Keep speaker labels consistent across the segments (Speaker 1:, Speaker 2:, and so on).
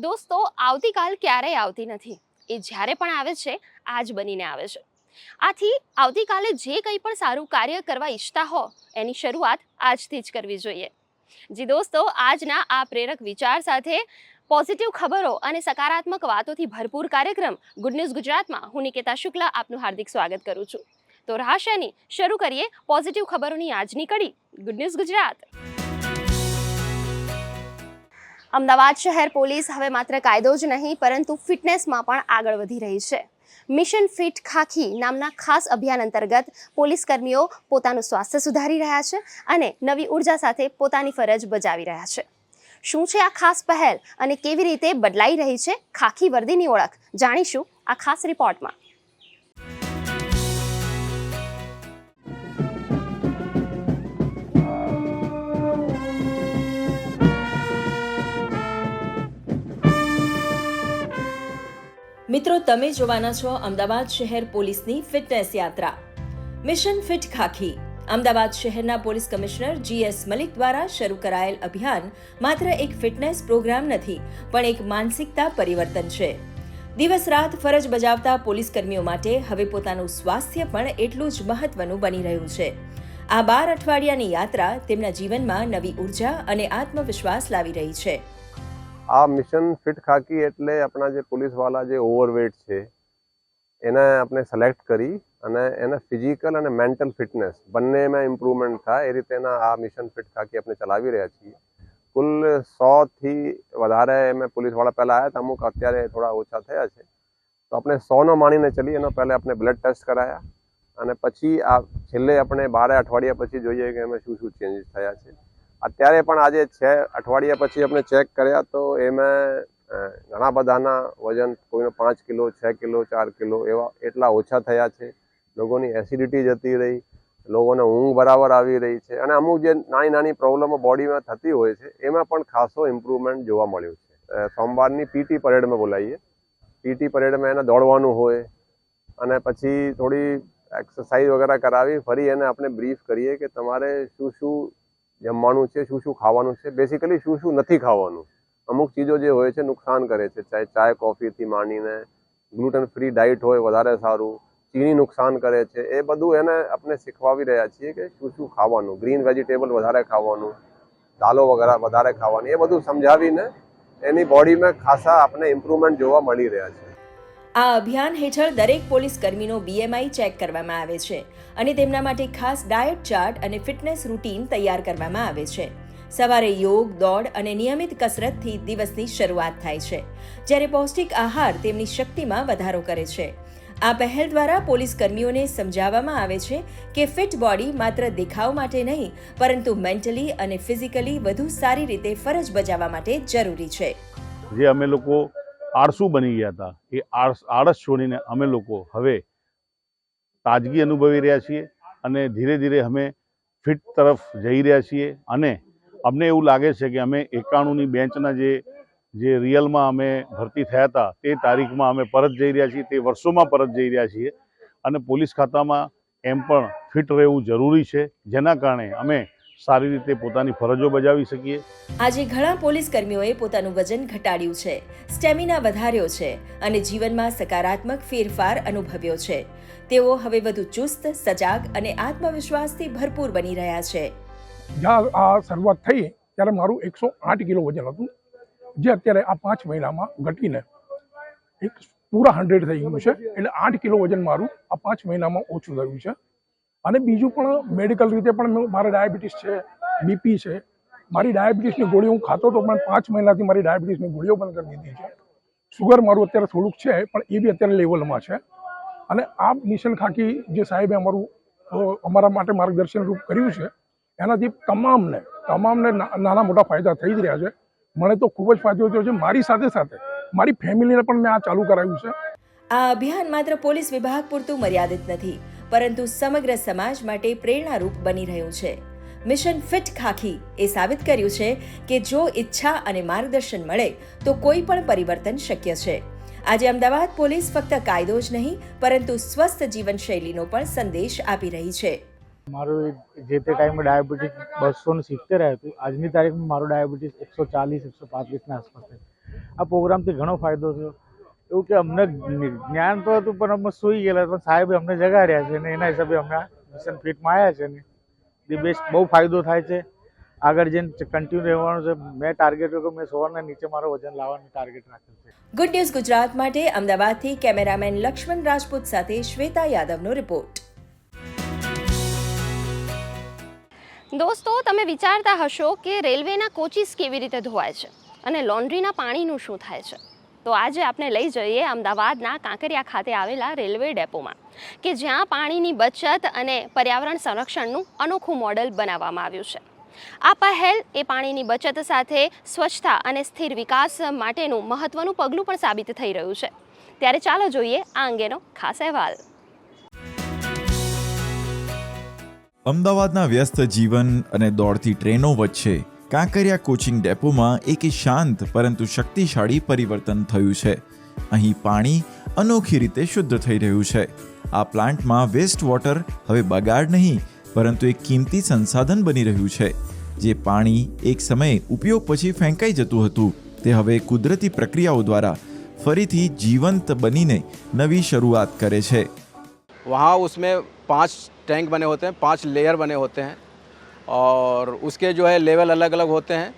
Speaker 1: દોસ્તો, આવતીકાલ ક્યારેય આવતી નથી. એ જ્યારે પણ આવે છે આજ બનીને આવે છે. આથી આવતીકાલે જે કંઈ પણ સારું કાર્ય કરવા ઈચ્છતા હો એની શરૂઆત આજથી જ કરવી જોઈએ. જી દોસ્તો, આજના આ પ્રેરક વિચાર સાથે પોઝિટિવ ખબરો અને સકારાત્મક વાતોથી ભરપૂર કાર્યક્રમ ગુડ ન્યૂઝ ગુજરાતમાં હું નિકેતા શુક્લા આપનું હાર્દિક સ્વાગત કરું છું. તો રહસ્યની શરૂ કરીએ પોઝિટિવ ખબરોની આજની કડી ગુડ ન્યૂઝ ગુજરાત. અમદાવાદ શહેર પોલીસ હવે માત્ર કાયદો જ નહીં પરંતુ ફિટનેસમાં પણ આગળ વધી રહી છે. મિશન ફિટ ખાખી નામના ખાસ અભિયાન અંતર્ગત પોલીસ કર્મીઓ પોતાનું સ્વાસ્થ્ય સુધારી રહ્યા છે અને નવી ઉર્જા સાથે પોતાની ફરજ બજાવી રહ્યા છે. શું છે આ ખાસ પહેલ અને કેવી રીતે બદલાઈ રહી છે ખાખી વર્દીની ઓળખ, જાણીશું આ ખાસ રિપોર્ટમાં.
Speaker 2: મિત્રો, તમે જોવાના છો અમદાવાદ શહેર પોલીસની ફિટનેસ યાત્રા મિશન ફિટ ખાખી. અમદાવાદ શહેરના પોલીસ કમિશનર GS મલિક દ્વારા શરૂ કરાયેલ અભિયાન માત્ર એક ફિટનેસ પ્રોગ્રામ નથી પણ એક માનસિકતા પરિવર્તન છે. દિવસ રાત ફરજ બજાવતા પોલીસ કર્મીઓ માટે હવે પોતાનું સ્વાસ્થ્ય પણ એટલું જ મહત્વનું બની રહ્યું છે. આ 12 અઠવાડિયાની યાત્રા તેમના જીવનમાં નવી ઉર્જા અને આત્મવિશ્વાસ લાવી રહી છે.
Speaker 3: આ મિશન ફિટ ખાકી એટલે આપણા જે પોલીસવાળા જે ઓવરવેટ છે એને આપણે સિલેક્ટ કરી અને એને ફિઝિકલ અને મેન્ટલ ફિટનેસ બંનેમાં ઇમ્પ્રુવમેન્ટ થાય એ રીતેના આ મિશન ફિટ ખાકી આપણે ચલાવી રહ્યા છીએ. કુલ 100થી વધારે અમે પોલીસવાળા પહેલાં આવ્યા હતા, અમુક અત્યારે થોડા ઓછા થયા છે. તો આપણે 100નો માનીને ચલી. એનો પહેલાં આપણે બ્લડ ટેસ્ટ કરાયા અને પછી આ છેલ્લે આપણે 12 અઠવાડિયા પછી જોઈએ કે એમાં શું શું ચેન્જીસ થયા છે. અત્યારે પણ આજે 6 અઠવાડિયા પછી આપણે ચેક કર્યા તો એમાં ઘણા બધાના વજન, કોઈનો 5 કિલો, 6 કિલો, 4 કિલો એવા એટલા ઓછા થયા છે. લોકોની એસિડિટી જતી રહી, લોકોને ઊંઘ બરાબર આવી રહી છે અને અમુક જે નાની નાની પ્રોબ્લેમો બોડીમાં થતી હોય છે એમાં પણ ખાસો ઇમ્પ્રુવમેન્ટ જોવા મળ્યું છે. સોમવારની PT પરેડમાં બોલાવીએ. PT પરેડમાં એને દોડવાનું હોય અને પછી થોડી એક્સરસાઇઝ વગેરે કરાવી ફરી એને આપણે બ્રીફ કરીએ કે તમારે શું શું જમવાનું છે, શું શું ખાવાનું છે, બેસિકલી શું શું નથી ખાવાનું. અમુક ચીજો જે હોય છે નુકસાન કરે છે, ચાહે ચાય કોફીથી માંડીને ગ્લુટન ફ્રી ડાયટ હોય વધારે સારું, ચીની નુકસાન કરે છે, એ બધું એને આપણે શીખવાવી રહ્યા છીએ કે શું શું ખાવાનું, ગ્રીન વેજીટેબલ વધારે ખાવાનું, દાલો વગેરે વધારે ખાવાની, એ બધું સમજાવીને એની બોડીમાં ખાસા આપણે ઇમ્પ્રુવમેન્ટ જોવા મળી રહ્યા છે.
Speaker 2: આ અભિયાન હેઠળ દરેક પોલીસ કર્મીનો BMI ચેક કરવામાં આવે છે અને તેમના માટે ખાસ ડાયટ ચાર્ટ અને ફિટનેસ રૂટીન તૈયાર કરવામાં આવે છે. સવારે યોગ, દોડ અને નિયમિત કસરતથી દિવસની શરૂઆત થાય છે, જ્યારે પૌષ્ટિક આહાર તેમની શક્તિમાં વધારો કરે છે. આ પહેલ દ્વારા પોલીસ કર્મીઓને સમજાવવામાં આવે છે કે ફિટ બોડી માત્ર દેખાવ માટે નહીં પરંતુ મેન્ટલી અને ફિઝિકલી વધુ સારી રીતે ફરજ બજાવવા માટે જરૂરી છે.
Speaker 4: જે અમે લોકો આળસુ બની ગયા હતા એ આળસ છોડીને અમે લોકો હવે તાજગી અનુભવી રહ્યા છીએ અને ધીરે ધીરે અમે ફિટ તરફ જઈ રહ્યા છીએ અને અમને એવું લાગે છે કે અમે 91ની બેન્ચના જે રિયલમાં અમે ભરતી થયા હતા તે તારીખમાં અમે પરત જઈ રહ્યા છીએ, તે વર્ષોમાં પરત જઈ રહ્યા છીએ અને પોલીસ ખાતામાં એમ પણ ફિટ રહેવું જરૂરી છે, જેના કારણે અમે સારી રીતે પોતાની ફરજો બજાવી શકીએ.
Speaker 2: આજે ઘણા પોલીસ કર્મીઓએ પોતાનું વજન ઘટાડ્યું છે, સ્ટેમિના વધાર્યો છે અને જીવનમાં સકારાત્મક ફેરફાર અનુભવ્યો છે. તેઓ હવે વધુ ચુસ્ત, સજાગ અને આત્મવિશ્વાસથી ભરપૂર બની રહ્યા છે.
Speaker 5: જ્યાં આ શરૂઆત થઈ ત્યારે મારું 108 કિલો વજન હતું, જે અત્યારે આ 5 મહિનામાં ઘટીને એક પૂરા 100 થઈ ગયું છે. એટલે 8 કિલો વજન મારું આ 5 મહિનામાં ઓછું થયું છે. અને બીજું પણ મેડિકલ રીતે પણ મારે ડાયાબિટીસ છે, BP છે. મારી ડાયાબિટીસની ગોળી હું ખાતો હતો પણ 5 મહિનાથી મારી ડાયાબિટીસની ગોળીઓ બંધ કરી દીધી છે. સુગર મારું અત્યારે થોડુંક છે પણ એ બી અત્યારે લેવલમાં છે. અને આ મિશન ખાકી જે સાહેબે અમારા માટે માર્ગદર્શન રૂપ કર્યું છે એનાથી તમામને નાના મોટા ફાયદા થઈ જ રહ્યા છે. મને તો ખૂબ જ ફાયદો થયો છે. મારી સાથે સાથે મારી ફેમિલીને પણ મેં આ ચાલુ કરાવ્યું છે.
Speaker 2: આ અભિયાન માત્ર પોલીસ વિભાગ પૂરતું મર્યાદિત નથી પરંતુ સમગ્ર સમાજ માટે પ્રેરણારૂપ બની રહ્યું છે. મિશન ફિટ ખાખી એ સાબિત કર્યું છે કે જો ઈચ્છા અને માર્ગદર્શન મળે તો કોઈ પણ પરિવર્તન શક્ય છે. આજે અમદાવાદ પોલીસ ફક્ત કાયદો જ નહીં પરંતુ સ્વસ્થ જીવનશૈલીનો પણ સંદેશ આપી રહી છે.
Speaker 6: મારું જે તે ટાઈમે ડાયાબિટીસ 270 હતું. આજની તારીખમાં મારું ડાયાબિટીસ 140-135 આસપાસ છે. આ પ્રોગ્રામથી ઘણો ફાયદો થયો. એવું કે અમને જ્ઞાન તો હતું પણ અમે સૂઈ ગયેલા, પણ સાહેબે અમને જગાડ્યા છે અને એના હિસાબે અમે આ મિશન ફિટમાં આવ્યા છે ને ધી બેસ્ટ. બહુ ફાયદો થાય છે. આગળ જઈને કન્ટિન્યુ રહેવાનું છે. મેં ટાર્ગેટ કે મેં 100 નીચે મારો વજન લાવવાનું ટાર્ગેટ રાખેલ છે.
Speaker 2: ગુડ ન્યૂઝ ગુજરાત માટે અમદાવાદથી કેમેરામેન લક્ષ્મણ રાજપૂત સાથે શ્વેતા યાદવનો રિપોર્ટ.
Speaker 1: દોસ્તો, તમે વિચારતા હશો કે રેલવેના કોચીસ કેવી રીતે ધોવાય છે અને લોન્ડ્રીના પાણીનું શું થાય છે. તો આજે આપણે લઈ જઈએ અમદાવાદના કાંકરિયા ખાતે આવેલા રેલવે ડેપોમાં, કે જ્યાં પાણીની બચત અને પર્યાવરણ સંરક્ષણનું અનોખું મોડેલ બનાવવામાં આવ્યું છે. આ પહેલ એ પાણીની બચત સાથે સ્વચ્છતા અને સ્થિર વિકાસ માટેનું મહત્વનું પગલું પણ સાબિત થઈ રહ્યું છે. ત્યારે ચાલો જોઈએ આ અંગેનો ખાસ અહેવાલ.
Speaker 7: અમદાવાદના વ્યસ્ત જીવન અને દોડતી ટ્રેનો વચ્ચે કાંકરિયા કોચિંગ ડેપોમાં એક શાંત પરંતુ શક્તિશાળી પરિવર્તન થયું છે. અહીં પાણી અનોખી રીતે શુદ્ધ થઈ રહ્યું છે. આ પ્લાન્ટમાં વેસ્ટ વોટર હવે બગાડ નહીં પરંતુ એક કિંમતી સંસાધન બની રહ્યું છે. જે પાણી એક સમયે ઉપયોગ પછી ફેંકાઈ જતું હતું તે હવે કુદરતી પ્રક્રિયાઓ દ્વારા ફરીથી જીવંત બનીને નવી શરૂઆત કરે છે.
Speaker 8: वहाँ उसमें 5 टैंक बने होते हैं, 5 लेयर बने होते हैं और उसके जो है लेवल अलग अलग होते हैं.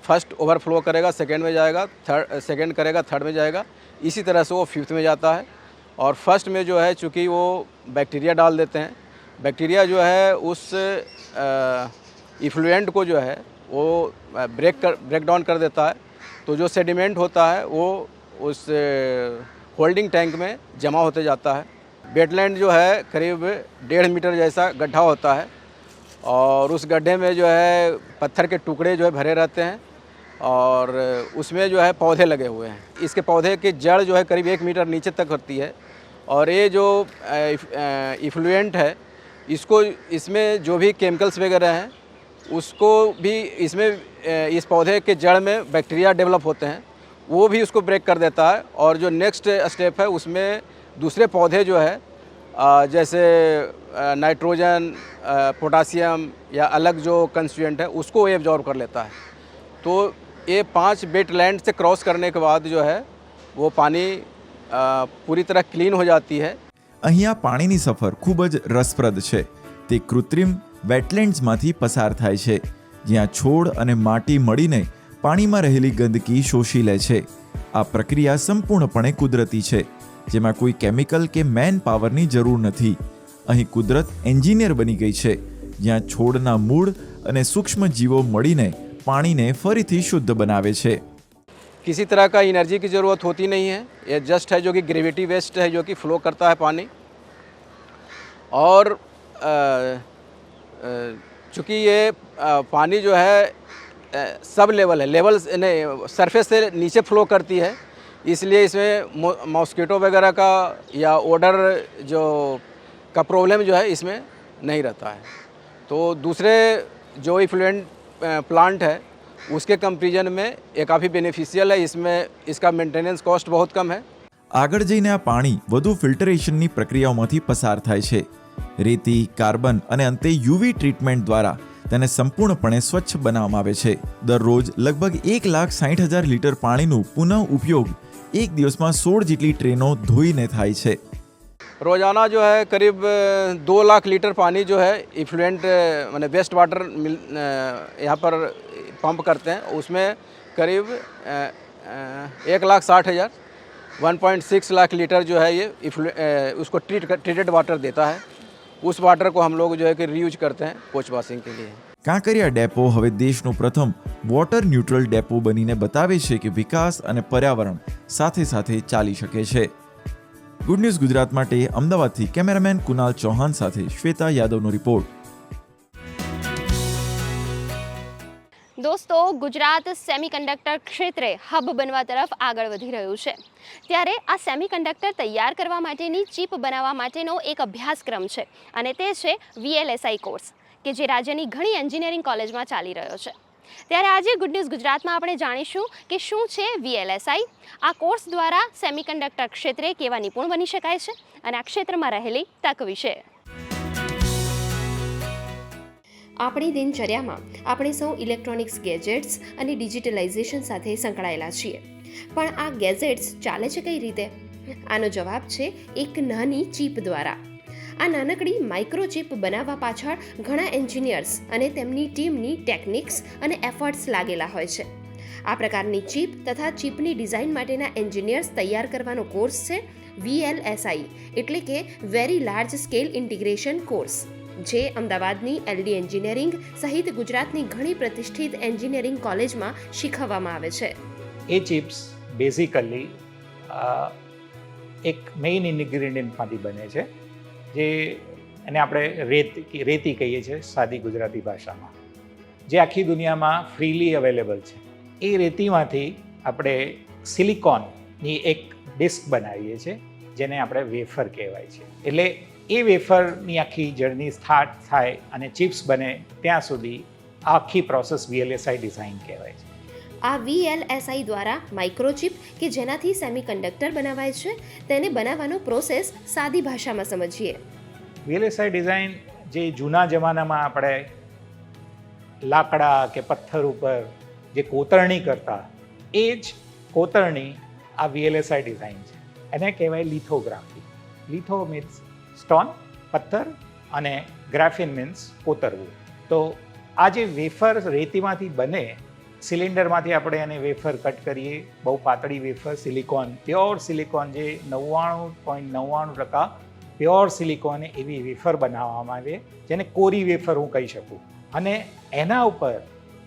Speaker 8: फर्स्ट ओवरफ्लो करेगा, सेकंड में जाएगा, सेकंड करेगा, थर्ड में जाएगा. इसी तरह से वो फिफ्थ में जाता है. और फर्स्ट में जो है चूँकि वो बैक्टीरिया डाल देते हैं. बैक्टीरिया जो है उस इफ्लुएंट को जो है वो ब्रेक डाउन कर देता है. तो जो सेडिमेंट होता है वो उस होल्डिंग टैंक में जमा होते जाता है. वेटलैंड जो है करीब 1.5 मीटर जैसा गड्ढा होता है और उस गड्ढे में जो है पत्थर के टुकड़े जो है भरे रहते हैं और उसमें जो है पौधे लगे हुए हैं. इसके पौधे की जड़ जो है करीब 1 मीटर नीचे तक होती है और ये जो इफ्लुएंट है इसको इसमें जो भी केमिकल्स वगैरह हैं उसको भी इसमें इस पौधे के जड़ में बैक्टीरिया डेवलप होते हैं, वो भी उसको ब्रेक कर देता है. और जो नेक्स्ट स्टेप है उसमें दूसरे पौधे जो है जैसे नाइट्रोजन, पोटासियम या अलग जो कंस्टिट्यूएंट है उसको ये एब्जॉर्ब कर लेता है. तो ये 5 वेटलैंड से क्रॉस करने के बाद जो है वो पानी पूरी तरह क्लीन हो जाती है.
Speaker 7: અહીં આ પાણીની સફર ખૂબ જ રસપ્રદ છે. તે કૃત્રિમ વેટલેન્ડ્સમાંથી પસાર થાય છે જ્યાં છોડ અને માટી મળીને પાણીમાં રહેલી ગંદકી શોષી લે છે. આ પ્રક્રિયા સંપૂર્ણપણે કુદરતી છે જેમાં કોઈ કેમિકલ કે મેન પાવરની જરૂર નથી. અહીં કુદરત એન્જિનિયર બની ગઈ છે જ્યાં છોડના મૂળ અને સૂક્ષ્મ જીવો મળીને પાણીને ફરીથી શુદ્ધ બનાવે છે.
Speaker 8: किसी तरह का एनर्जी की ज़रूरत होती नहीं है. ये जस्ट है जो कि ग्रेविटी वेस्ट है जो कि फ्लो करता है पानी. और चूँकि ये पानी जो है सब लेवल है, लेवल नहीं सरफेस से नीचे फ्लो करती है, इसलिए इसमें मॉस्किटो वगैरह का या ओडर जो का प्रॉब्लम जो है इसमें नहीं रहता है. तो दूसरे जो इफ्लुएंट प्लांट है उसके कंपेरिजन में ये काफ़ी बेनिफिशियल है. इसमें इसका मेंटेनेंस कॉस्ट बहुत कम है.
Speaker 7: આગળ જઈને આ પાણી વધુ ફિલ્ટરેશનની પ્રક્રિયાઓમાંથી પસાર થાય છે. રેતી, કાર્બન અને અંતે યુવી ટ્રીટમેન્ટ દ્વારા તેને સંપૂર્ણપણે સ્વચ્છ બનાવવામાં આવે છે. દરરોજ લગભગ 1,60,000 લીટર પાણીનું પુનઃ ઉપયોગ એક દિવસમાં 16 જેટલી ટ્રેનો ધોઈને થાય છે.
Speaker 8: रोज़ाना जो है करीब 2 लाख लीटर पानी जो है इफ्लुएंट माने वेस्ट वाटर यहाँ पर पंप करते हैं. उसमें करीब 1,60,000 1.6 लाख लीटर जो है ये उसको ट्रीटेड वाटर देता है. उस वाटर को हम लोग जो है कि रीयूज करते हैं पोस्ट वॉशिंग के लिए.
Speaker 7: કાંકરિયા ડેપો હવે દેશનો પ્રથમ વોટર ન્યુટ્રલ ડેપો બનીને બતાવે છે કે વિકાસ અને પર્યાવરણ સાથે સાથે ચાલી શકે છે. ગુડ ન્યૂઝ ગુજરાત માટે અમદાવાદથી કેમેરામેન કુનાલ ચૌહાણ સાથે શ્વેતા યાદવનો રિપોર્ટ.
Speaker 1: દોસ્તો, ગુજરાત સેમિકન્ડક્ટર ક્ષેત્રે હબ બનવા તરફ આગળ વધી રહ્યું છે. ત્યારે આ સેમિકન્ડક્ટર તૈયાર કરવા માટેની ચીપ બનાવવા માટેનો એક અભ્યાસક્રમ છે અને તે છે VLSI કોર્સ, કે જે રાજ્યની ઘણી એન્જિનિયરિંગ કોલેજમાં ચાલી રહ્યો છે. ત્યારે આજે ગુડ ન્યૂઝ ગુજરાતમાં આપણે જાણીશું કે શું છે VLSI, આ કોર્સ દ્વારા સેમિકન્ડક્ટર ક્ષેત્રે કેવા નિપુણ બની શકાય છે અને આ ક્ષેત્રમાં રહેલી તક વિશે. આપણી દિનચર્યામાં આપણે સૌ ઇલેક્ટ્રોનિક્સ ગેજેટ્સ અને ડિજિટલાઇઝેશન સાથે સંકળાયેલા છીએ. પણ આ ગેજેટ્સ ચાલે છે કઈ રીતે? આનો જવાબ છે એક નાની ચીપ દ્વારા. આ નાનકડી માઇક્રોચીપ બનાવવા પાછળ ઘણા એન્જિનિયર્સ અને તેમની ટીમની ટેકનિક્સ અને એફર્ટ્સ લાગેલા હોય છે. આ પ્રકારની ચીપ તથા ચીપની ડિઝાઇન માટેના એન્જિનિયર્સ તૈયાર કરવાનો કોર્સ છે VLSI, એટલે કે very large scale integration course, જે અમદાવાદની LD એન્જિનિયરિંગ સહિત ગુજરાતની ઘણી પ્રતિષ્ઠિત એન્જિનિયરિંગ કોલેજમાં શીખવવામાં આવે છે.
Speaker 9: એ ચિપ્સ બેઝિકલી એક મેઇન ઇન્ગ્રીડિયન્ટમાંથી બને છે, જે એને આપણે રેતી કહીએ છીએ સાદી ગુજરાતી ભાષામાં, જે આખી દુનિયામાં ફ્રીલી અવેલેબલ છે. એ રેતીમાંથી આપણે સિલિકોનની એક ડિસ્ક બનાવીએ છીએ, જેને આપણે વેફર કહેવાય છે. એટલે એ વેફરની આખી જર્ની સ્ટાર્ટ થાય અને ચિપ્સ બને ત્યાં સુધી આખી પ્રોસેસ VLSI ડિઝાઇન કહેવાય છે.
Speaker 1: આ VLSI દ્વારા માઇક્રોચિપ કે જેનાથી સેમિકન્ડક્ટર બનાવાય છે, તેને બનાવવાનો પ્રોસેસ સાદી ભાષામાં સમજીએ.
Speaker 9: VLSI ડિઝાઇન જે જૂના જમાનામાં આપણે લાકડા કે પથ્થર ઉપર જે કોતરણી કરતા, એ જ કોતરણી આ VLSI ડિઝાઇન છે. એને કહેવાય લિથોગ્રાફી. લિથો મીન્સ સ્ટોન, પથ્થર, અને ગ્રાફિન મીન્સ કોતરવું. તો આ જે વેફર રેતીમાંથી બને, સિલિન્ડરમાંથી આપણે એને વેફર કટ કરીએ, બહુ પાતળી વેફર, સિલિકોન, પ્યોર સિલિકોન, જે 99.99% પ્યોર સિલિકોન એવી વેફર બનાવવામાં આવે, જેને કોરી વેફર હું કહી શકું. અને એના ઉપર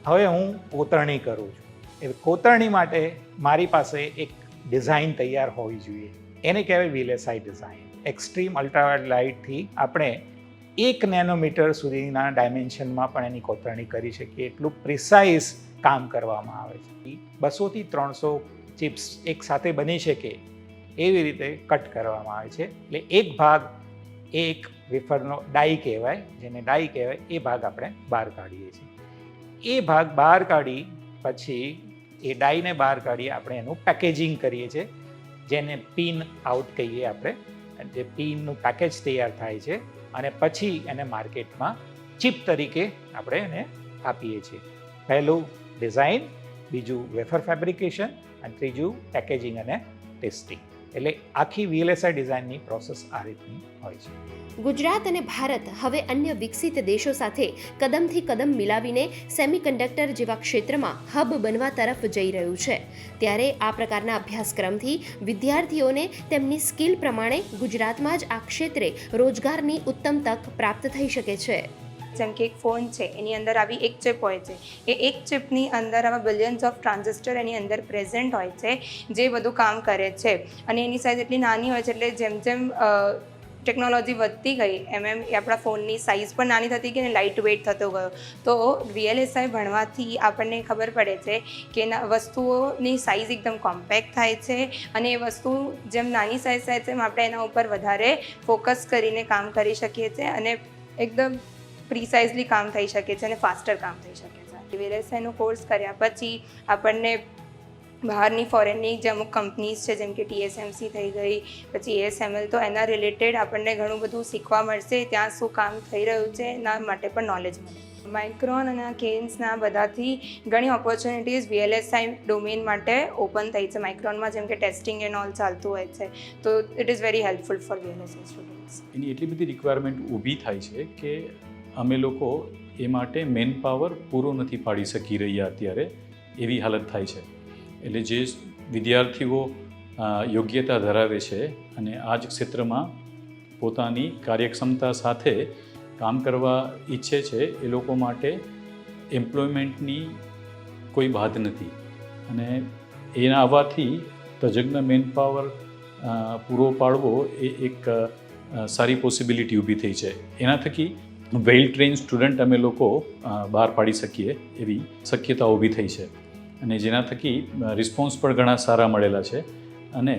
Speaker 9: હવે હું કોતરણી કરું છું. એ કોતરણી માટે મારી પાસે એક ડિઝાઇન તૈયાર હોવી જોઈએ. એને કહેવાય VLSI ડિઝાઇન. એક્સ્ટ્રીમ અલ્ટ્રાવાયોલેટ લાઇટથી આપણે 1 નેનોમીટર સુધીના ડાયમેન્શનમાં પણ એની કોતરણી કરી શકીએ, એટલું પ્રિસાઇઝ કામ કરવામાં આવે છે. 200 થી 300 ચિપ્સ એક સાથે બની શકે એવી રીતે કટ કરવામાં આવે છે. એટલે એક ભાગ એક વેફરનો ડાઈ કહેવાય, જેને ડાઈ કહેવાય, એ ભાગ આપણે બહાર કાઢીએ છીએ. એ ભાગ બહાર કાઢી પછી એ ડાઈને બહાર કાઢી આપણે એનું પેકેજિંગ કરીએ છીએ, જેને પિન આઉટ કહીએ આપણે. જે પિનનું પેકેજ તૈયાર થાય છે અને પછી એને માર્કેટમાં ચિપ તરીકે આપણે એને આપીએ છીએ. પહેલું ડિઝાઇન, બીજું વેફર ફેબ્રિકેશન, અને ત્રીજું પેકેજિંગ અને ટેસ્ટિંગ. એટલે આખી VLSI ડિઝાઇનની પ્રોસેસ આ રીતની હોય છે.
Speaker 1: ગુજરાત અને ભારત હવે અન્ય વિકસિત દેશો સાથે કદમથી કદમ મિલાવીને સેમિકન્ડક્ટર જેવા ક્ષેત્રમાં હબ બનવા તરફ જઈ રહ્યું છે. ત્યારે આ પ્રકારના અભ્યાસક્રમથી વિદ્યાર્થીઓને તેમની સ્કિલ પ્રમાણે ગુજરાતમાં જ આ ક્ષેત્રે રોજગારની ઉત્તમ તક પ્રાપ્ત થઈ શકે છે.
Speaker 10: જેમ કે એક ફોન છે, એની અંદર આવી એક ચિપ હોય છે. એ એક ચિપની અંદર આવા બિલિયન્સ ઓફ ટ્રાન્ઝિસ્ટર એની અંદર પ્રેઝન્ટ હોય છે, જે બધું કામ કરે છે. અને એની સાઇઝ એટલી નાની હોય છે, એટલે જેમ જેમ ટેકનોલોજી વધતી ગઈ એમ એમ આપણા ફોનની સાઇઝ પણ નાની થતી ગઈ અને લાઇટ વેઇટ થતો ગયો. તો VLSI ભણવાથી આપણને ખબર પડે છે કે વસ્તુઓની સાઇઝ એકદમ કોમ્પેક્ટ થાય છે, અને એ વસ્તુ જેમ નાની સાઇઝ થાય છે એમ આપણે એના ઉપર વધારે ફોકસ કરીને કામ કરી શકીએ છીએ, અને એકદમ પ્રિસાઇઝલી કામ થઈ શકે છે અને ફાસ્ટર કામ થઈ શકે છે. VLSIનો કોર્સ કર્યા પછી આપણને બહારની ફોરેનની જે અમુક કંપનીઝ છે, જેમ કે TSMC થઈ ગઈ, પછી ASML, તો એના રિલેટેડ આપણને ઘણું બધું શીખવા મળશે. ત્યાં શું કામ થઈ રહ્યું છે એના માટે પણ નોલેજ મળે. માઇક્રોન અને કેન્સના બધાથી ઘણી ઓપોર્ચ્યુનિટીઝ VLSI ડોમેન માટે ઓપન થઈ છે. માઇક્રોનમાં જેમ કે ટેસ્ટિંગ એન્ડ ઓલ ચાલતું હોય છે, તો it is very helpful for VLSI students.
Speaker 11: એની એટલી બધી રિક્વાયરમેન્ટ ઊભી થાય છે કે અમે લોકો એ માટે મેન પાવર પૂરો નથી પાડી શકી રહ્યા અત્યારે, એવી હાલત થાય છે. એટલે જે વિદ્યાર્થીઓ યોગ્યતા ધરાવે છે અને આ જ ક્ષેત્રમાં પોતાની કાર્યક્ષમતા સાથે કામ કરવા ઈચ્છે છે, એ લોકો માટે એમ્પ્લોયમેન્ટની કોઈ બાદ નથી. અને એના આવવાથી તજજ્ઞ મેન પાવર પૂરો પાડવો એ એક સારી પોસિબિલિટી ઊભી થઈ છે. એના થકી વેલ ટ્રેન સ્ટુડન્ટ અમે લોકો બહાર પાડી શકીએ એવી શક્યતા ઊભી થઈ છે, અને જેના થકી રિસ્પોન્સ પણ ઘણા સારા મળેલા છે. અને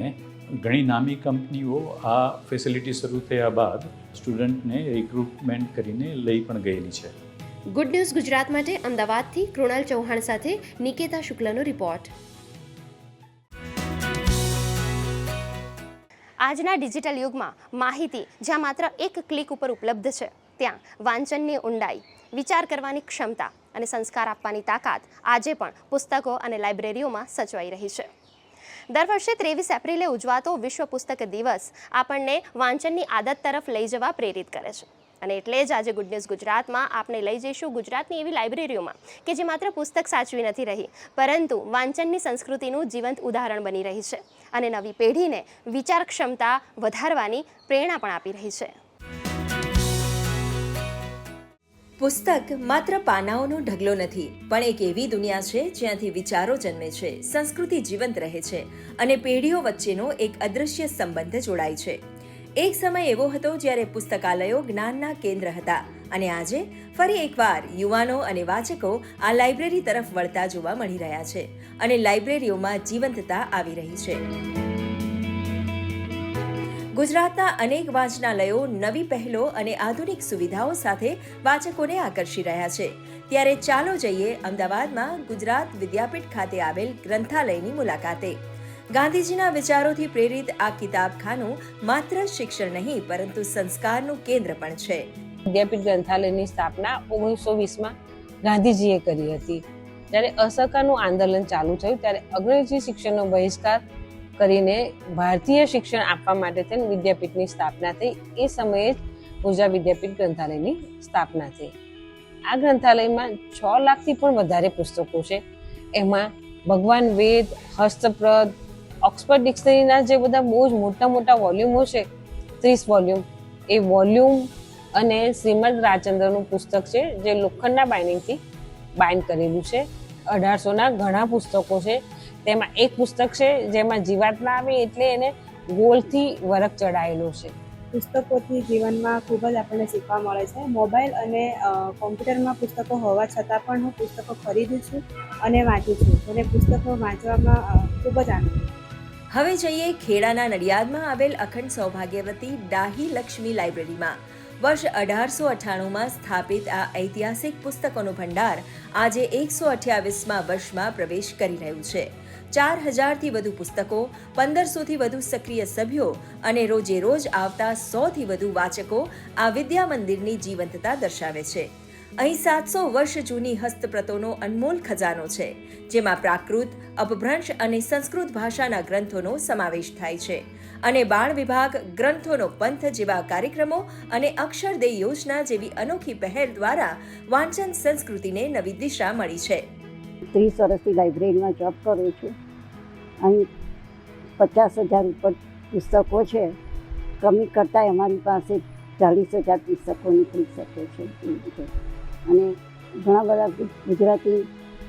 Speaker 11: ઘણી નામી કંપનીઓ આ ફેસિલિટી શરૂ થયા બાદ સ્ટુડન્ટને રિક્રુટમેન્ટ કરીને લઈ પણ ગયેલી છે.
Speaker 1: ગુડ ન્યૂઝ ગુજરાત માટે અમદાવાદથી કૃણાલ ચૌહાણ સાથે નિકેતા શુક્લનો રિપોર્ટ. આજના ડિજિટલ યુગમાં માહિતી જ્યાં માત્ર એક ક્લિક ઉપર ઉપલબ્ધ છે, ત્યાં વાંચનની ઊંડાઈ, વિચાર કરવાની ક્ષમતા અને સંસ્કાર આપવાની તાકાત આજે પણ પુસ્તકો અને લાઇબ્રેરીઓમાં સચવાઈ રહી છે. દર વર્ષે 23 એપ્રિલે ઉજવાતો વિશ્વ પુસ્તક દિવસ આપણને વાંચનની આદત તરફ લઈ જવા પ્રેરિત કરે છે અને એટલે જ આજે ગુડ ન્યૂઝ ગુજરાતમાં આપણે લઈ જઈશું ગુજરાતની એવી લાઇબ્રેરીઓમાં કે જે માત્ર પુસ્તક સાચવી નથી રહી પરંતુ વાંચનની સંસ્કૃતિનું જીવંત ઉદાહરણ બની રહી છે અને નવી પેઢીને વિચાર ક્ષમતા વધારવાની પ્રેરણા પણ આપી રહી છે.
Speaker 2: પુસ્તક માત્ર પાનાઓનો ઢગલો નથી, પણ એક એવી દુનિયા છે જ્યાંથી વિચારો જન્મે છે, સંસ્કૃતિ જીવંત રહે છે અને પેઢીઓ વચ્ચેનો એક અદૃશ્ય સંબંધ જોડાય છે. એક સમય એવો હતો જ્યારે પુસ્તકાલયો જ્ઞાનના કેન્દ્ર હતા અને આજે ફરી એકવાર યુવાનો અને વાચકો આ લાઇબ્રેરી તરફ વળતા જોવા મળી રહ્યા છે અને લાઇબ્રેરીઓમાં જીવંતતા આવી રહી છે. ગુજરાતના અનેક વાંચનાલયો નવી પહેલો અને આધુનિક સુવિધાઓ સાથે વાચકોને આકર્ષી રહ્યા છે. ત્યારે ચાલો જઈએ અમદાવાદમાં ગુજરાત વિદ્યાપીઠ ખાતે આવેલ ગ્રંથાલયની મુલાકાતે. ગાંધીજીના વિચારોથી પ્રેરિત આ કિતાબખાનું માત્ર શિક્ષણ નહીં પરંતુ સંસ્કારનું કેન્દ્ર પણ છે.
Speaker 12: વિદ્યાપીઠ ગ્રંથાલયની સ્થાપના 1920માં ગાંધીજીએ કરી હતી. જ્યારે અસહકારનું આંદોલન ચાલુ થયું ત્યારે અંગ્રેજી શિક્ષણનો બહિષ્કાર કરીને ભારતીય શિક્ષણ આપવા માટે થઈને વિદ્યાપીઠની સ્થાપના થઈ. એ સમયે જ ગુજરાત વિદ્યાપીઠ ગ્રંથાલયની સ્થાપના થઈ. આ ગ્રંથાલયમાં 6 લાખથી પણ વધારે પુસ્તકો છે. એમાં ભગવાન વેદ, હસ્તપ્રદ, ઓક્સફર્ડ ડિક્શનરીના જે બધા બહુ જ મોટા મોટા વોલ્યુમો છે, 30 વોલ્યુમ, એ વોલ્યુમ અને શ્રીમદ રાજચંદ્રનું પુસ્તક છે જે લોખંડના બાઇન્ડિંગથી બાઇન્ડ કરેલું છે. 1800ના ઘણા પુસ્તકો છે. તેમાં એક પુસ્તક છે જેમાં જીવાત્મા આવે એટલે એને ગોળથી વરખ ચડાયેલો છે.
Speaker 13: પુસ્તકોથી જીવનમાં ખૂબ જ આપણને શીખવા મળે છે. મોબાઈલ અને કોમ્પ્યુટરમાં પુસ્તકો હોવા છતાં પણ હું પુસ્તકો ખરીદું છું અને વાંચું છું અને પુસ્તકો વાંચવામાં ખૂબ જ આનંદ.
Speaker 2: હવે જઈએ ખેડાના નડિયાદમાં આવેલ અખંડ સૌભાગ્યવતી ડાહી લક્ષ્મી લાઇબ્રેરીમાં. વર્ષ 1898માં સ્થાપિત આ ઐતિહાસિક પુસ્તકોનો ભંડાર આજે 128મા વર્ષમાં પ્રવેશ કરી રહ્યું છે. 4000થી વધુ પુસ્તકો, 1500થી વધુ સક્રિય સભ્યો અને રોજે રોજ આવતા 100થી વધુ વાચકો આ વિદ્યા મંદિરની જીવંતતા દર્શાવે છે. અહીં 700 વર્ષ જૂની હસ્તપ્રતોનો અનમોલ ખજાનો છે, જેમાં પ્રાકૃત, અપભ્રંશ અને સંસ્કૃત ભાષાના ગ્રંથોનો સમાવેશ થાય છે અને બાળ વિભાગ, ગ્રંથોનો પંથ જેવા કાર્યક્રમો અને અક્ષરદેય યોજના જેવી અનોખી પહેલ દ્વારા વાંચન સંસ્કૃતિને નવી દિશા મળી છે.
Speaker 14: 30 વર્ષથી લાઇબ્રેરીમાં જોબ કરું છું. અહીં 50,000 ઉપર પુસ્તકો છે. કમી કરતાં અમારી પાસે 40,000 પુસ્તકો નીકળી શકે છે એ રીતે. અને ઘણા બધા ગુજરાતી,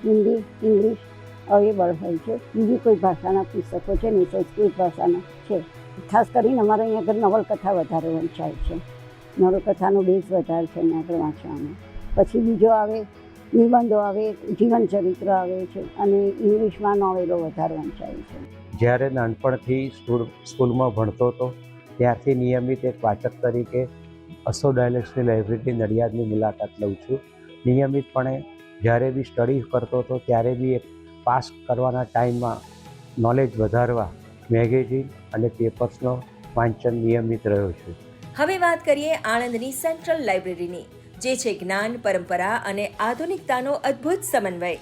Speaker 14: હિન્દી, ઇંગ્લિશ અવેલેબલ હોય છે. બીજી કોઈ ભાષાના પુસ્તકો છે ને સંસ્કૃત ભાષાના છે. ખાસ કરીને અમારે અહીંયા આગળ નવલકથા વધારે વંચાય છે. નવલકથાનો બેઝ વધારે છે અહીંયા આગળ વાંચવામાં. પછી બીજો આવે નિબંધો આવે, જીવન ચરિત્ર આવે છે અને ઇંગ્લિશમાં નોવેલો વધારે વંચાય છે.
Speaker 15: જ્યારે નાનપણથી સ્કૂલમાં ભણતો હતો ત્યારથી નિયમિત એક વાચક તરીકે અસો ડાયલેક્સની લાઇબ્રેરી નડિયાદની મુલાકાત લઉં છું. નિયમિતપણે જ્યારે બી સ્ટડી કરતો હતો ત્યારે બી એક પાસ કરવાના ટાઈમમાં નોલેજ વધારવા મેગેઝિન અને પેપર્સનો વાંચન નિયમિત રહ્યો છું.
Speaker 2: હવે વાત કરીએ આણંદની સેન્ટ્રલ લાઇબ્રેરીની, જે છે જ્ઞાન, પરંપરા અને આધુનિકતાનો અદ્ભુત સમન્વય.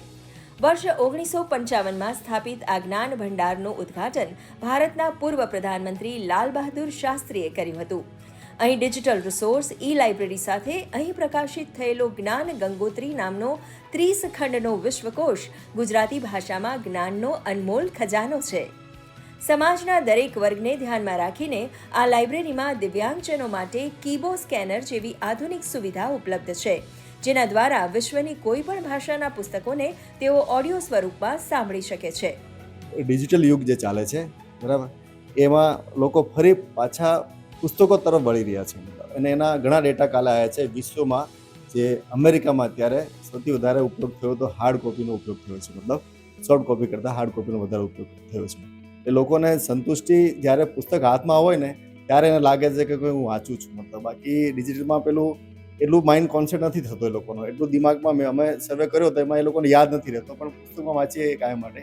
Speaker 2: વર્ષ 1955માં સ્થાપિત આ જ્ઞાન ભંડારનું ઉદ્ઘાટન ભારતના પૂર્વ પ્રધાનમંત્રી લાલ બહાદુર શાસ્ત્રીએ કર્યું હતું. અહીં ડિજિટલ રિસોર્સ, ઈ લાઇબ્રેરી સાથે અહીં પ્રકાશિત થયેલો જ્ઞાન ગંગોત્રી નામનો 30 ખંડનો વિશ્વકોશ ગુજરાતી ભાષામાં જ્ઞાનનો અનમોલ ખજાનો છે. સમાજના દરેક વર્ગને ધ્યાનમાં રાખીને આ લાઇબ્રેરીમાં દિવ્યાંગજનો માટે કીબો સ્કેનર જેવી આધુનિક સુવિધા ઉપલબ્ધ છે, જેના દ્વારા વિશ્વની કોઈ પણ ભાષાના પુસ્તકોને તેઓ ઓડિયો સ્વરૂપમાં સાંભળી શકે છે.
Speaker 16: ડિજિટલ યુગ જે ચાલે છે બરાબર, એમાં લોકો ફરી પાછા પુસ્તકો તરફ વળી રહ્યા છે અને એના ઘણા ડેટા કાલે આવ્યા છે. વિશ્વમાં જે અમેરિકામાં અત્યારે સૌથી વધારે ઉપયોગ થયો તો હાર્ડ કોપીનો ઉપયોગ થયો છે, મતલબ સોફ્ટ કોપી કરતાં હાર્ડ કોપીનો વધારે ઉપયોગ થયો છે. એ લોકોને સંતુષ્ટિ જ્યારે પુસ્તક હાથમાં હોય ને ત્યારે એને લાગે છે કે હું વાંચું છું, મતલબ બાકી ડિજિટલમાં પેલું એટલું માઇન્ડ કોન્સેપ્ટ નથી થતો એ લોકોનો, એટલું દિમાગમાં અમે સર્વે કર્યો તો એમાં એ લોકોને યાદ નથી રહેતો, પણ પુસ્તકમાં વાંચીએ એ કાયમ માટે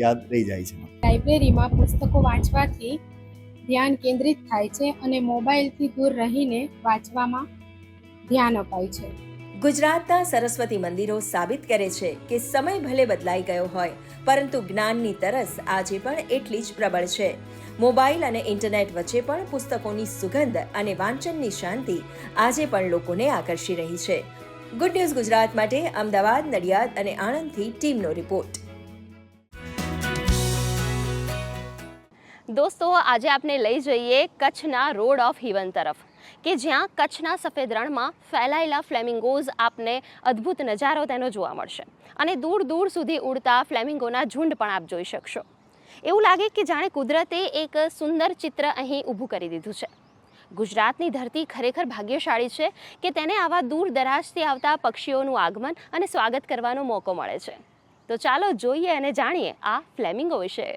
Speaker 16: યાદ રહી જાય છે.
Speaker 13: લાઇબ્રેરીમાં પુસ્તકો વાંચવાથી ધ્યાન કેન્દ્રિત થાય છે અને મોબાઈલથી દૂર રહીને વાંચવામાં ધ્યાન અપાય છે.
Speaker 2: ગુજરાતના સરસ્વતી મંદિરો સાબિત કરે છે કે સમય ભલે બદલાઈ ગયો હોય, પરંતુ જ્ઞાનની તરસ આજે પણ એટલી જ પ્રબળ છે. મોબાઈલ અને ઇન્ટરનેટ વચ્ચે પણ પુસ્તકોની સુગંધ અને વાંચનની શાંતિ આજે પણ લોકોને આકર્ષી રહી છે. ગુડ ન્યૂઝ ગુજરાત માટે અમદાવાદ, નડિયાદ અને આણંદથી ટીમનો રિપોર્ટ.
Speaker 1: દોસ્તો, આજે આપણે લઈ જઈએ કચ્છના રોડ ઓફ હિવન તરફ, કે જ્યાં કચ્છના સફેદ રણમાં ફેલાયેલા ફ્લેમિંગોઝ આપને અદ્ભુત નજારો તેનો જોવા મળશે અને દૂર દૂર સુધી ઉડતા ફ્લેમિંગોના ઝુંડ પણ આપ જોઈ શકશો. એવું લાગે કે જાણે કુદરતે એક સુંદર ચિત્ર અહીં ઊભું કરી દીધું છે. ગુજરાતની ધરતી ખરેખર ભાગ્યશાળી છે કે તેને આવા દૂર દરાજથી આવતા પક્ષીઓનું આગમન અને સ્વાગત કરવાનો મોકો મળે છે. તો ચાલો જોઈએ અને જાણીએ આ ફ્લેમિંગો વિશે.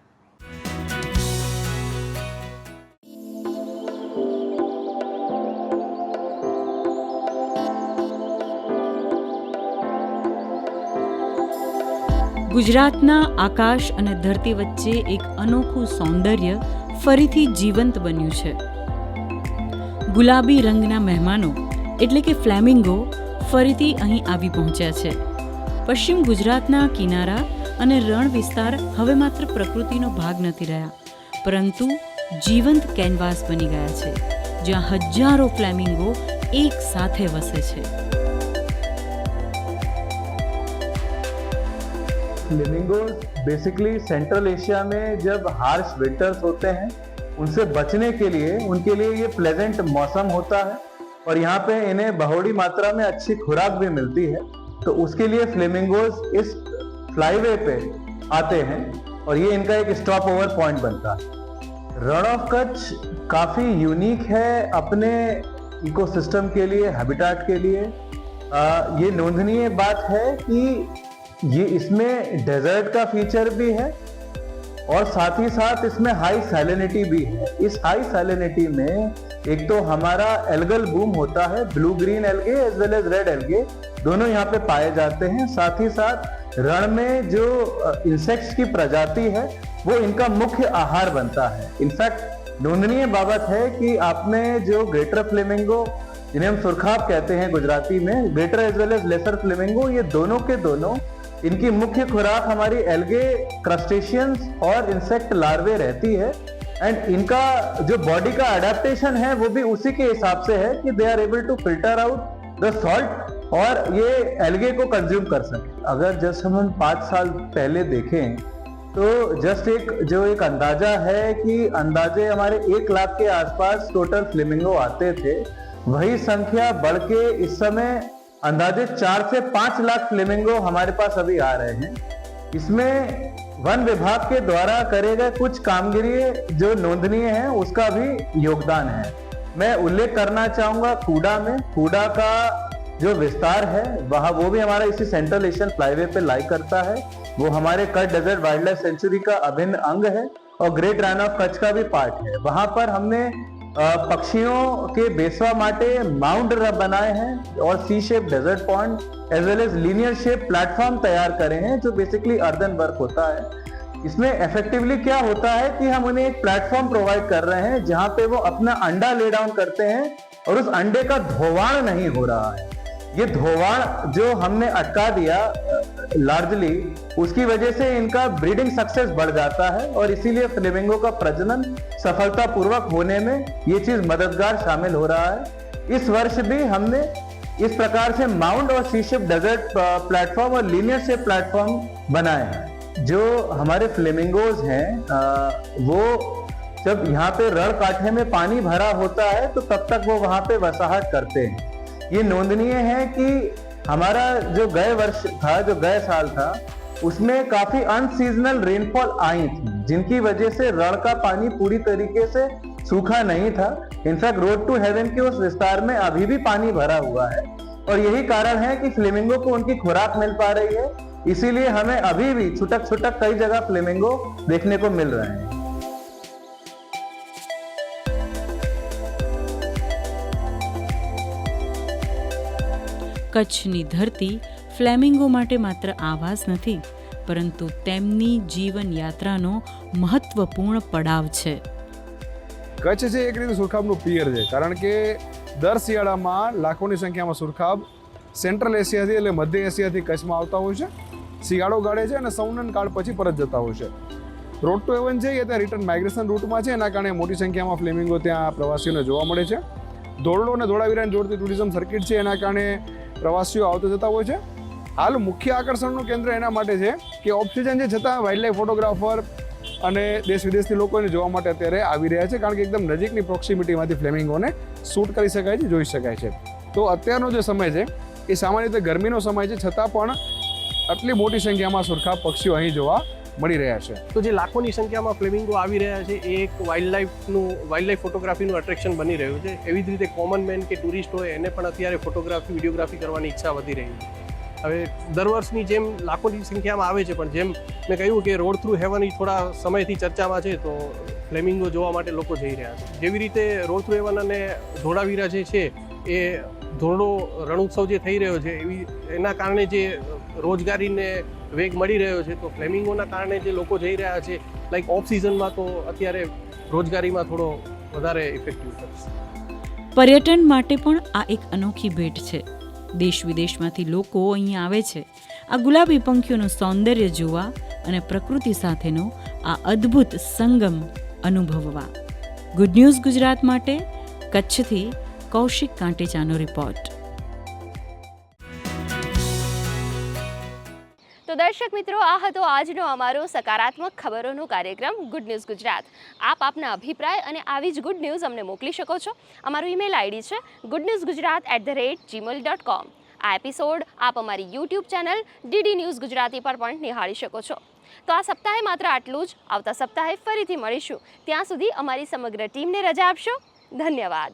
Speaker 17: ગુજરાતના આકાશ અને ધરતી વચ્ચે એક અનોખું સૌંદર્ય ફરીથી જીવંત બન્યું છે. ગુલાબી રંગના મહેમાનો એટલે કે ફ્લેમિંગો ફરીથી અહીં આવી પહોંચ્યા છે. પશ્ચિમ ગુજરાતના કિનારા અને રણ વિસ્તાર હવે માત્ર પ્રકૃતિનો ભાગ નથી રહ્યા, પરંતુ જીવંત કેનવાસ બની ગયા છે, જ્યાં હજારો ફ્લેમિંગો એક સાથે વસે છે.
Speaker 6: फ्लेमिंगोज बेसिकली सेंट्रल एशिया में जब हार्श विंटर्स होते हैं उनसे बचने के लिए उनके लिए ये प्लेजेंट मौसम होता है और यहाँ पे इन्हें बहुड़ी मात्रा में अच्छी खुराक भी मिलती है. तो उसके लिए फ्लेमिंगोज इस फ्लाईवे पे आते हैं और ये इनका एक स्टॉप ओवर पॉइंट बनता है. रण ऑफ कच्छ काफ़ी यूनिक है अपने इकोसिस्टम के लिए, हैबिटाट के लिए. ये नोंदनीय बात है कि ये इसमें डेजर्ट का फीचर भी है और साथ ही साथ इसमें हाई सैलिनिटी भी है. इस हाई सैलिनिटी में एक तो हमारा एल्गल बूम होता है, blue green algae as well as red algae दोनों यहाँ पे पाए जाते हैं. साथ ही साथ रण में जो इंसेक्ट्स की प्रजाति है वो इनका मुख्य आहार बनता है. इनफैक्ट नोंदनीय बाबत है कि आपने जो ग्रेटर फ्लेमिंगो, जिन्हें हम सुरखाब कहते हैं गुजराती में, greater as well as lesser flamingo, ये दोनों के दोनों इनकी मुख्य खुराक हमारी एल्गे, क्रस्टेशियंस और इंसेक्ट लार्वे रहती है. एंड इनका जो बॉडी का अडेप्टेशन है वो भी उसी के हिसाब से है कि they are able to filter out the salt और ये एल्गे को कंज्यूम कर सके. अगर जस्ट हम 5 साल पहले देखें तो जस्ट एक अंदाजा है कि अंदाजे हमारे 1 लाख के आसपास टोटल फ्लेमिंगो आते थे. वही संख्या बढ़ के इस समय अंदाजे 4 से 5 लाख फ्लेमिंगो हमारे पास अभी आ रहे हैं. इसमें वन विभाग के द्वारा करे गए कुछ कामगिरी जो नोंदनीय है उसका भी योगदान है. मैं उल्लेख करना चाहूंगा कूड़ा का जो विस्तार है वहाँ वो भी हमारा इसी सेंट्रल एशियन फ्लाईवे पे लाई करता है. वो हमारे Kutch desert wildlife sanctuary का अभिन्न अंग है और ग्रेट रन ऑफ कच्छ का भी पार्ट है. वहां पर हमने पक्षियों के बेसवा माटे माउंट बनाए हैं और C shape desert pond as well as linear shape platform तैयार करे हैं जो बेसिकली अर्दन वर्क होता है. इसमें इफेक्टिवली क्या होता है कि हम उन्हें एक प्लेटफॉर्म प्रोवाइड कर रहे हैं जहां पे वो अपना अंडा ले डाउन करते हैं और उस अंडे का धोवाण नहीं हो रहा है. ये धोवाण जो हमने अटका दिया लार्जली, उसकी वजह से इनका ब्रीडिंग सक्सेस बढ़ जाता है और इसीलिए फ्लेमिंगो का प्रजनन सफलतापूर्वक होने में ये चीज मददगार शामिल हो रहा है. इस वर्ष भी हमने इस प्रकार से माउंट और सी शेप डेजर्ट प्लेटफॉर्म और लीनियर शेप प्लेटफॉर्म बनाए हैं. जो हमारे फ्लेमिंगोज हैं वो जब यहाँ पे रण काठे में पानी भरा होता है तो तब तक वो वहां पे वसाहट करते हैं. ये नोंदनीय है कि हमारा जो गए साल था उसमें काफी अनसीजनल रेनफॉल आई थी जिनकी वजह से रण का पानी पूरी तरीके से सूखा नहीं था. इनफैक्ट रोड टू हेवन के उस विस्तार में अभी भी पानी भरा हुआ है और यही कारण है कि फ्लेमिंगो को उनकी खुराक मिल पा रही है. इसीलिए हमें अभी भी छुटक कई जगह फ्लेमिंगो देखने को मिल रहे हैं.
Speaker 17: કચ્છની ધરતી ફ્લેમિંગો માટે માત્ર આવાસ નથી, પરંતુ તેમની જીવન યાત્રાનો મહત્વપૂર્ણ પડાવ છે.
Speaker 18: કચ્છ છે એક રીતે સુરખાબનું પિયર છે, કારણ કે દર શિયાળામાં લાખોની સંખ્યામાં સુરખાબ સેન્ટ્રલ એશિયાથી એટલે મધ્ય એશિયાથી કચ્છમાં આવતા હોય છે, શિયાળો ગાળે છે અને સૌનન કાળ પછી પરત જતા હોય છે. રોડ ટુ હેવન છે એ ત્યાં રિટર્ન માઇગ્રેશન રૂટમાં છે, એના કારણે મોટી સંખ્યામાં ફ્લેમિંગો ત્યાં પ્રવાસીઓને જોવા મળે છે. ધોરડો અને ધોળાવીરાને જોડતી ટુરિઝમ સર્કિટ છે, એના કારણે પ્રવાસીઓ આવતા જતા હોય છે. હાલ મુખ્ય આકર્ષણનું કેન્દ્ર એના માટે છે કે ઓફ સિઝન છે છતાં વાઇલ્ડલાઇફ ફોટોગ્રાફર અને દેશ વિદેશથી લોકો એને જોવા માટે અત્યારે આવી રહ્યા છે, કારણ કે એકદમ નજીકની પ્રોક્સિમિટીમાંથી ફ્લેમિંગોને શૂટ કરી શકાય છે, જોઈ શકાય છે. તો અત્યારનો જે સમય છે એ સામાન્ય રીતે ગરમીનો સમય છે, છતાં પણ આટલી મોટી સંખ્યામાં સુરખાબ પક્ષીઓ અહીં જોવા મળી રહ્યા છે.
Speaker 19: તો જે લાખોની સંખ્યામાં ફ્લેમિંગો આવી રહ્યા છે એ એક વાઇલ્ડલાઇફ ફોટોગ્રાફીનું એટ્રેક્શન બની રહ્યું છે. એવી જ રીતે કોમન મેન કે ટુરિસ્ટ હોય એને પણ અત્યારે ફોટોગ્રાફી વિડીયોગ્રાફી કરવાની ઈચ્છા વધી રહી છે. હવે દર વર્ષની જેમ લાખોની સંખ્યામાં આવે છે, પણ જેમ મેં કહ્યું કે રોડ થ્રુ હેવન થોડા સમયથી ચર્ચામાં છે, તો ફ્લેમિંગો જોવા માટે લોકો જઈ રહ્યા છે. જેવી રીતે રોડ થ્રુ હેવન અને ધોળાવીરા જે છે એ ધોરડો રણોત્સવ જે થઈ રહ્યો છે એના કારણે જે રોજગારીને વેગ મળી રહ્યો છે, તો ફ્લેમિંગોના કારણે જે લોકો જઈ રહ્યા છે લાઈક ઓફ સિઝનમાં, તો અત્યારે રોજગારીમાં થોડો વધારે ઇફેક્ટિવ થશે.
Speaker 17: પર્યટન માટે પણ આ એક અનોખી ભેટ છે. દેશ વિદેશમાંથી લોકો અહીં આવે છે આ ગુલાબી પંખીઓનું સૌંદર્ય જોવા અને પ્રકૃતિ સાથેનો આ અદ્ભુત સંગમ અનુભવવા. ગુડ ન્યૂઝ ગુજરાત માટે કચ્છથી કૌશિક કાંટેચાનો રિપોર્ટ.
Speaker 1: તો દર્શક મિત્રો, આ હતો આજનો અમારો સકારાત્મક ખબરોનો કાર્યક્રમ ગુડ ન્યૂઝ ગુજરાત. આપ આપના અભિપ્રાય અને આવી જ ગુડ ન્યૂઝ અમને મોકલી શકો છો. અમારું ઈમેલ આઈડી છે goodnewsgujarat@gmail.com. આ એપિસોડ આપ અમારી YouTube channel DD news Gujarati પર પણ નિહાળી શકો છો. તો આ સપ્તાહે માત્ર આટલું જ. આવતા સપ્તાહે ફરીથી મળીશું. ત્યાં સુધી અમારી સમગ્ર ટીમને રજા આપશો. ધન્યવાદ.